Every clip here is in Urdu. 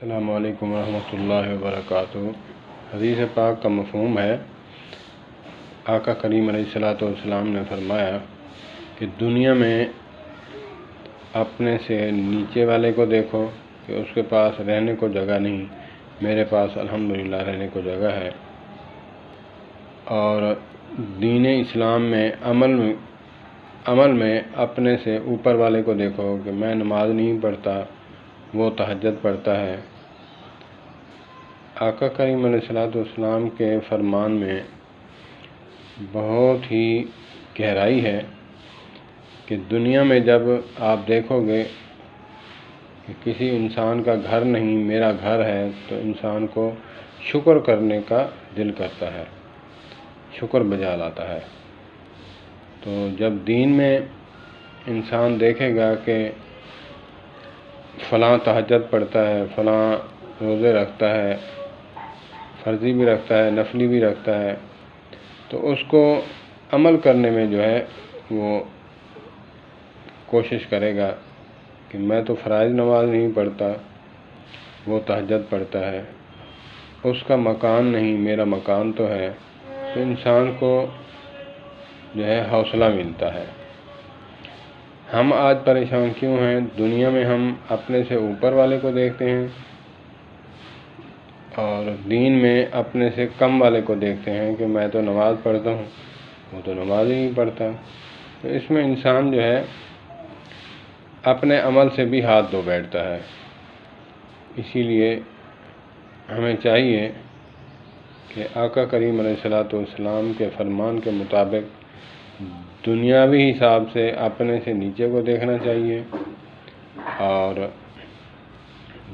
السلام علیکم ورحمۃ اللہ وبرکاتہ۔ حدیث پاک کا مفہوم ہے، آقا کریم علیہ الصلوۃ والسلام نے فرمایا کہ دنیا میں اپنے سے نیچے والے کو دیکھو کہ اس کے پاس رہنے کو جگہ نہیں، میرے پاس الحمدللہ رہنے کو جگہ ہے۔ اور دین اسلام میں عمل میں اپنے سے اوپر والے کو دیکھو کہ میں نماز نہیں پڑھتا، وہ تہجد پڑھتا ہے۔ آقا کریم علیہ الصلوۃ والسلام کے فرمان میں بہت ہی گہرائی ہے کہ دنیا میں جب آپ دیکھو گے کہ کسی انسان کا گھر نہیں، میرا گھر ہے، تو انسان کو شکر کرنے کا دل کرتا ہے، شکر بجا لاتا ہے۔ تو جب دین میں انسان دیکھے گا کہ فلاں تہجد پڑھتا ہے، فلاں روزے رکھتا ہے، فرضی بھی رکھتا ہے، نفلی بھی رکھتا ہے، تو اس کو عمل کرنے میں جو ہے وہ کوشش کرے گا کہ میں تو فرائض نماز نہیں پڑھتا، وہ تہجد پڑھتا ہے، اس کا مکان نہیں، میرا مکان تو ہے۔ تو انسان کو جو ہے حوصلہ ملتا ہے۔ ہم آج پریشان کیوں ہیں؟ دنیا میں ہم اپنے سے اوپر والے کو دیکھتے ہیں اور دین میں اپنے سے کم والے کو دیکھتے ہیں کہ میں تو نماز پڑھتا ہوں، وہ تو نماز ہی نہیں پڑھتا۔ تو اس میں انسان جو ہے اپنے عمل سے بھی ہاتھ دھو بیٹھتا ہے۔ اسی لیے ہمیں چاہیے کہ آقا کریم علیہ الصلوۃ والسلام کے فرمان کے مطابق دنیاوی حساب سے اپنے سے نیچے کو دیکھنا چاہیے اور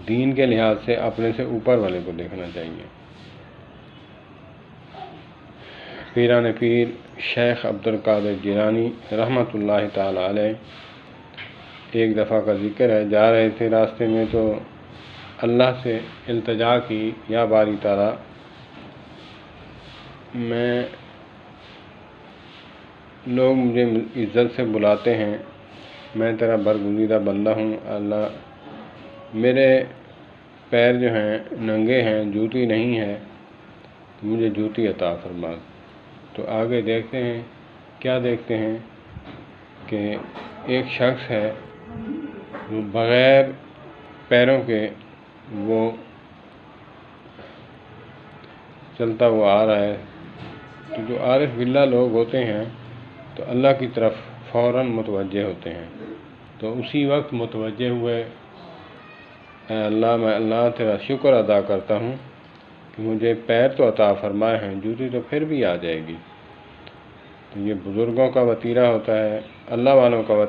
دین کے لحاظ سے اپنے سے اوپر والے کو دیکھنا چاہیے۔ پیران پیر شیخ عبدالقادر جیلانی رحمۃ اللہ تعالی علیہ، ایک دفعہ کا ذکر ہے، جا رہے تھے راستے میں تو اللہ سے التجا کی، یا باری تعالی لوگ مجھے عزت سے بلاتے ہیں، میں تیرا برگزیدہ بندہ ہوں، اللہ میرے پیر جو ہیں ننگے ہیں، جوتی نہیں ہے، تو مجھے جوتی عطا فرما۔ تو آگے دیکھتے ہیں، کیا دیکھتے ہیں کہ ایک شخص ہے وہ بغیر پیروں کے وہ چلتا ہوا آ رہا ہے۔ تو جو عارف باللہ لوگ ہوتے ہیں تو اللہ کی طرف فوراً متوجہ ہوتے ہیں، تو اسی وقت متوجہ ہوئے، اے اللہ، میں اللہ تیرا شکر ادا کرتا ہوں کہ مجھے پیر تو عطا فرمائے ہیں، جوتی تو پھر بھی آ جائے گی۔ تو یہ بزرگوں کا وتیرہ ہوتا ہے، اللہ والوں کا وتیرہ